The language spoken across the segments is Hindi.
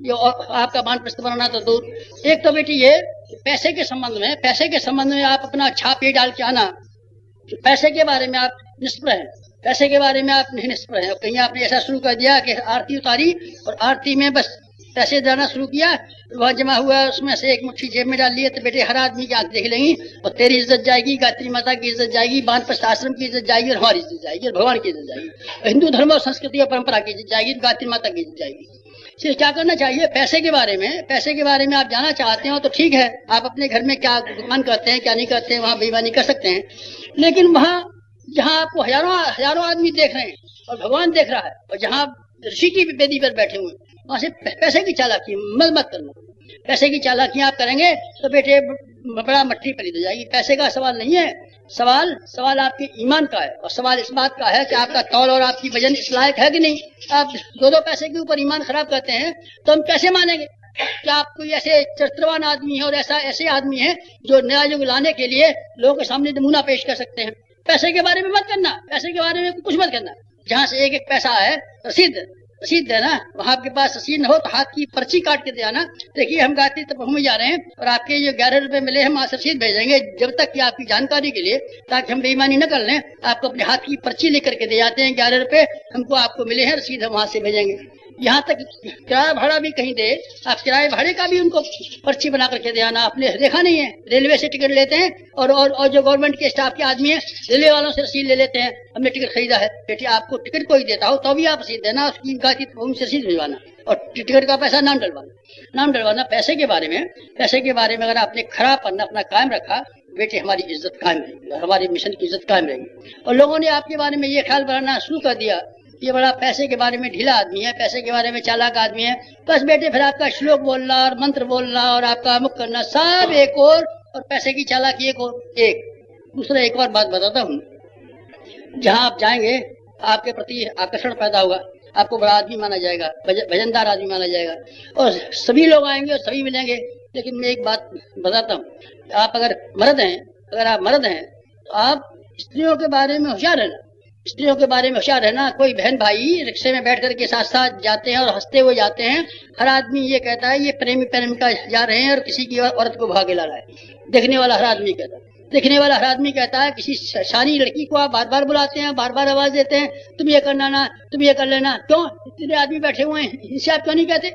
ये आपका वानप्रस्थ बनाना तो दूर। एक तो बेटी ये पैसे के संबंध में आप अपना छाप ये डाल के आना, पैसे के बारे में आप निष्प्रह हैं, पैसे के बारे में आप नहीं निष्प्रह हैं। कहीं आपने ऐसा शुरू कर दिया कि आरती उतारी और आरती में बस पैसे देना शुरू किया, वह जमा हुआ उसमें से एक मुट्ठी जेब में डाल लिए, तो बेटे हर आदमी की आंख देख लेंगी और तेरी इज्जत जाएगी, गायत्री माता की इज्जत जाएगी, वानप्रस्थ आश्रम की इज्जत जाएगी और हमारी इज्जत जाएगी और भगवान की इज्जत जाएगी, हिंदू धर्म और संस्कृति और परंपरा की इज्जत जाएगी, गायत्री माता की इज्जत जाएगी। इसलिए क्या करना चाहिए, पैसे के बारे में आप जानना चाहते हो तो ठीक है, आप अपने घर में क्या दुकान करते हैं क्या नहीं करते हैं वहां बेईमानी कर सकते हैं, लेकिन वहां जहां आपको हजारों आदमी देख रहे हैं और भगवान देख रहा है और जहां ऋषि की वेदी पर बैठे हुए वहां से पैसे की चालाकी मत करना। पैसे की चालाकी आप करेंगे तो बेटे बड़ा मट्टी पलीद हो जाएगी। पैसे का सवाल नहीं है, सवाल आपके ईमान का है और सवाल इस बात का है कि आपका तौल और आपकी वजन इस लायक है कि नहीं। आप दो पैसे के ऊपर ईमान खराब करते हैं तो हम कैसे मानेंगे? क्या आप कोई ऐसे चरित्रवान आदमी है और ऐसे आदमी है जो नया युग लाने के लिए लोगों के सामने नमूना पेश कर सकते हैं? पैसे के बारे में मत करना, पैसे के बारे में कुछ मत करना। जहां से एक पैसा है रसीद देना, वहां आपके पास रसीद न हो तो हाथ की पर्ची काट के दे आना, देखिए हम गायत्री तपोवन में जा रहे हैं और आपके जो 11 रुपए मिले हम वहां से रसीद भेजेंगे, जब तक कि आपकी जानकारी के लिए, ताकि हम बेईमानी न कर लें, आपको अपने हाथ की पर्ची लेकर के दे जाते हैं, 11 रुपए हमको आपको मिले हैं, रसीद हम वहां से भेजेंगे। यहाँ तक किराया भाड़ा भी कहीं दे, आप किराए भाड़े का भी उनको पर्ची बना करके दे आना। आपने देखा नहीं है, रेलवे से टिकट लेते हैं और जो गवर्नमेंट के स्टाफ के आदमी है रेलवे वालों से रसीद ले लेते हैं, हमने टिकट खरीदा है। बेटी आपको टिकट कोई देता हो तो भी आप रसीद देना, उसकी गायत्री तपोवन से रसीद भिजवाना और टिकट का पैसा नाम डलवाना। पैसे के बारे में अगर आपने खरा पन्ना अपना कायम रखा, बेटे हमारी इज्जत कायम रहेगी, हमारे मिशन की इज्जत कायम रहेगी। और लोगों ने आपके बारे में ये ख्याल बनाना शुरू कर दिया, ये बड़ा पैसे के बारे में ढीला आदमी है, पैसे के बारे में चालाक आदमी है, बस बेटे फिर आपका श्लोक बोलना और मंत्र बोलना और आपका अमुक करना सब एक और पैसे की चालाकी एक। दूसरा एक और बात बताता हूँ, जहाँ आप जाएंगे आपके प्रति आकर्षण पैदा होगा, आपको बड़ा आदमी माना जाएगा, वजनदार आदमी माना जाएगा और सभी लोग आएंगे और सभी मिलेंगे। लेकिन मैं एक बात बताता हूँ, आप अगर मर्द हैं तो आप स्त्रियों के बारे में होशियार रहना। कोई बहन भाई रिक्शे में बैठ कर के साथ साथ जाते हैं और हंसते हुए जाते हैं, हर आदमी ये कहता है ये प्रेमी प्रेमिका जा रहे हैं और किसी की औरत को भागे ला रहा है। देखने वाला हर आदमी कहता है किसी शानी लड़की को आप बार बार बुलाते हैं, बार बार आवाज देते हैं, तुम ये करना ना, तुम ये कर लेना, क्यों? इतने आदमी बैठे हुए हैं, इनसे आप क्यों नहीं कहते?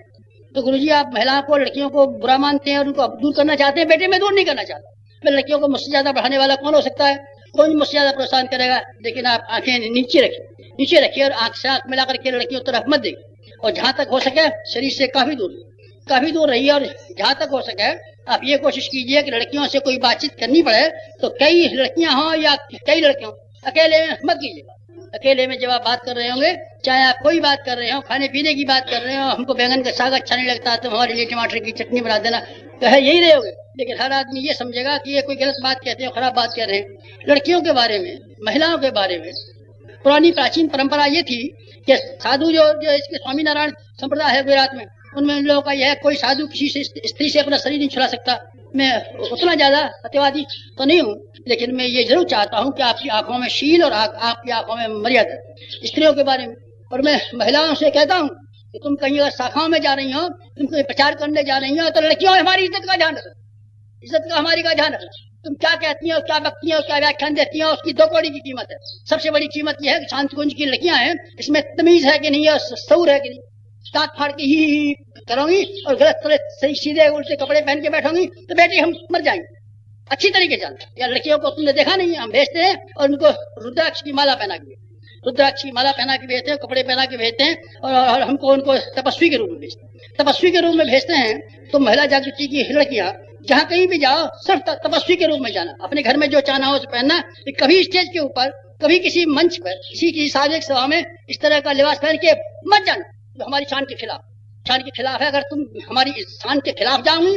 तो गुरुजी आप महिलाओं को लड़कियों को बुरा मानते हैं और उनको दूर करना चाहते हैं। बेटे मैं दूर नहीं करना चाहता, मैं लड़कियों को मुझसे ज्यादा बढ़ाने वाला कौन हो सकता है? कोई मुझसे ज्यादा प्रोत्साहन करेगा। लेकिन आप आंखें नीचे रखिए और आंख से आंख मिला करके लड़कियों तरफ मत देखिए और जहां तक हो सके शरीर से काफी दूर रहिए। और जहां तक हो सके आप ये कोशिश कीजिए कि लड़कियों से कोई बातचीत करनी पड़े तो कई लड़कियां हों या कई लड़कियों, अकेले में मत कीजिएगा। अकेले में जब आप बात कर रहे होंगे, चाहे आप कोई बात कर रहे हो, खाने पीने की बात कर रहे हो, हमको बैंगन का साग अच्छा नहीं लगता तो हमारे लिए टमाटर की चटनी बना देना, कहे यही रहोगे। लेकिन हर आदमी ये समझेगा कि ये कोई गलत बात कहते हैं, खराब बात कह रहे हैं। लड़कियों के बारे में, महिलाओं के बारे में पुरानी प्राचीन परंपरा ये थी कि साधु जो इसके स्वामीनारायण संप्रदाय है गुजरात में, उनमें उन लोगों का यह है कोई साधु किसी से स्त्री से अपना शरीर नहीं छुड़ा सकता। मैं उतना ज्यादा सत्यवादी तो नहीं हूँ, लेकिन मैं ये जरूर चाहता हूँ कि आपकी आंखों में शील और आपकी आंखों में मर्यादा स्त्रियों के बारे में। और मैं महिलाओं से कहता हूँ कि तुम कहीं अगर शाखाओं में जा रही हो, तुम कोई प्रचार करने जा रही हो, तो लड़कियों हमारी इज्जत का ध्यान रखना। तुम क्या कहती हो, क्या बकती हो, क्या व्याख्यान देती हो, उसकी 2 कौड़ी की कीमत है। सबसे बड़ी कीमत यह है कि शांति कुंज की लड़कियां हैं, इसमें तमीज है कि नहीं है, शऊर है कि नहीं। दांत फाड़ के ही करोगी और गलत सही सीधे उल्टे कपड़े पहन के बैठोगी तो बेटी हम मर जाएंगे। अच्छी तरीके जानते या लड़कियों को तुमने देखा नहीं है, हम भेजते हैं और उनको रुद्राक्ष की माला पहना के भेजते हैं, कपड़े पहना के भेजते हैं और हमको उनको तपस्वी के रूप में भेजते हैं। तो महिला जागृति की लड़कियां जहाँ कहीं भी जाओ सिर्फ तपस्वी के रूप में जाना, अपने घर में जो चाहना हो उसे पहनना। कभी स्टेज के ऊपर, कभी किसी मंच पर, किसी सार्वजनिक सभा में इस तरह का लिबास पहन के मत जाना जो हमारी शान के खिलाफ है। अगर तुम हमारी शान के खिलाफ जाओगी,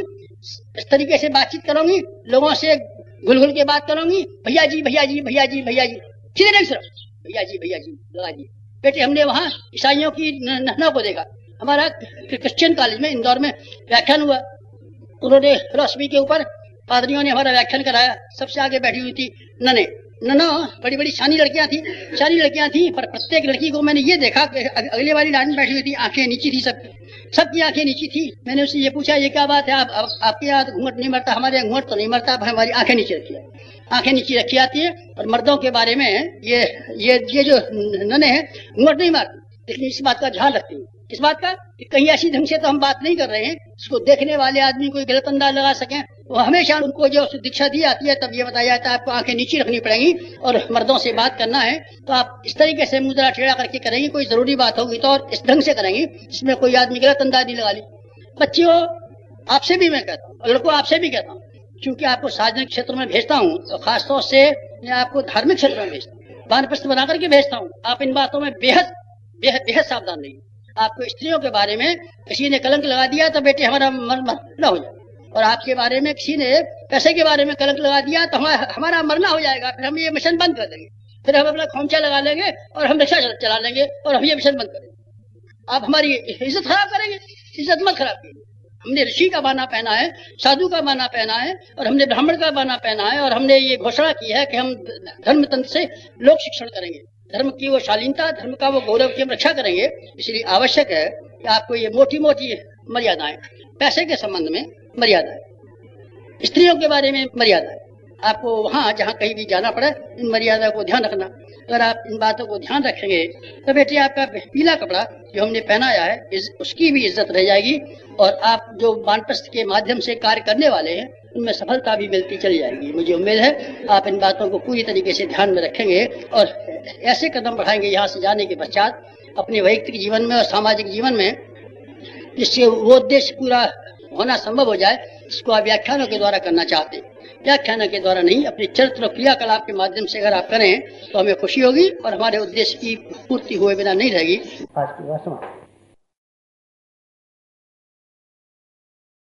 इस तरीके से बातचीत करोगी, लोगों से घुल के बात करोगी, भैया जी सीधे नहीं, सिर्फ भैया जी लगा दिए। बेटे हमने वहाँ ईसाइयों की नहना को देखा। हमारा क्रिश्चियन कॉलेज में इंदौर में व्याख्यान हुआ, उन्होंने फिलॉसफी के ऊपर पादरियों ने हमारा व्याख्यान कराया। सबसे आगे बैठी हुई थी ननो, बड़ी बड़ी शानी लड़कियां थी, पर प्रत्येक लड़की को मैंने ये देखा कि अगले वाली लाइन में बैठी हुई थी, आंखें नीची थी सब, सबकी आंखें नीची थी। मैंने उससे ये पूछा, ये क्या बात है, आपके यहाँ घूंघट नहीं मरता, हमारे यहाँ घूंघट तो नहीं मरता, हमारी आंखें नीचे रखी है, आंखें नीचे रखी आती है। और मर्दों के बारे में ये जो नने हैं घूंघट नहीं मारती, लेकिन इस बात का ध्यान रखती है। इस बात का कि कहीं ऐसी ढंग से तो हम बात नहीं कर रहे हैं इसको देखने वाले आदमी कोई गलत अंदाज लगा सकें। वो हमेशा उनको जो दीक्षा दी जाती है तब ये बताया जाता है आपको आंखें नीचे रखनी पड़ेंगी और मर्दों से बात करना है तो आप इस तरीके से मुद्रा टेढ़ा करके करेंगे। कोई जरूरी बात होगी तो और इस ढंग से करेंगे जिसमें कोई आदमी गलत अंदाज नहीं लगा ली। बच्चियों, आपसे भी मैं कहता हूँ और लड़कों आपसे भी कहता हूँ, क्योंकि आपको सार्वजनिक क्षेत्र में भेजता हूँ तो खासतौर से मैं आपको धार्मिक क्षेत्र में भेजता हूँ, वानप्रस्थ बना करके भेजता हूँ। आप इन बातों में बेहद बेहद बेहद सावधान रहिए। आपको स्त्रियों के बारे में किसी ने कलंक लगा दिया तो बेटे हमारा मरना हो जाए, और आपके बारे में किसी ने पैसे के बारे में कलंक लगा दिया तो हमारा मरना हो जाएगा। फिर हम ये मिशन बंद कर देंगे, फिर हम अपना खोमचा लगा लेंगे और हम रिक्शा चला लेंगे और हम ये मिशन बंद करेंगे। आप हमारी इज्जत खराब करेंगे, इज्जत मत खराब कीजिए। हमने ऋषि का बाना पहना है, साधु का बाना पहना है और हमने ब्राह्मण का बाना पहना है और हमने ये घोषणा की है कि हम धर्म तंत्र से लोक शिक्षण करेंगे, धर्म की वो शालीनता, धर्म का वो गौरव की हम रक्षा करेंगे। इसलिए आवश्यक है कि आपको ये मोटी मोटी मर्यादाएं, पैसे के संबंध में मर्यादा है, स्त्रियों के बारे में मर्यादा है, आपको वहां जहां कहीं भी जाना पड़े इन मर्यादा को ध्यान रखना। अगर आप इन बातों को ध्यान रखेंगे तो बेटे आपका पीला कपड़ा जो हमने पहनाया है उसकी भी इज्जत रह जाएगी और आप जो वानप्रस्थ के माध्यम से कार्य करने वाले हैं उनमें सफलता भी मिलती चली जाएगी। मुझे उम्मीद है आप इन बातों को पूरी तरीके से ध्यान में रखेंगे और ऐसे कदम बढ़ाएंगे यहाँ से जाने के पश्चात अपने वैयक्तिक जीवन में और सामाजिक जीवन में, जिससे वो उद्देश्य पूरा होना संभव हो जाए इसको आप व्याख्यानों के द्वारा करना चाहते हैं। व्याख्यानों के द्वारा नहीं, अपने चरित्र और क्रियाकलाप के माध्यम से अगर आप करें तो हमें खुशी होगी और हमारे उद्देश्य की पूर्ति हुए बिना नहीं रहेगी। आज की बात समाप्त।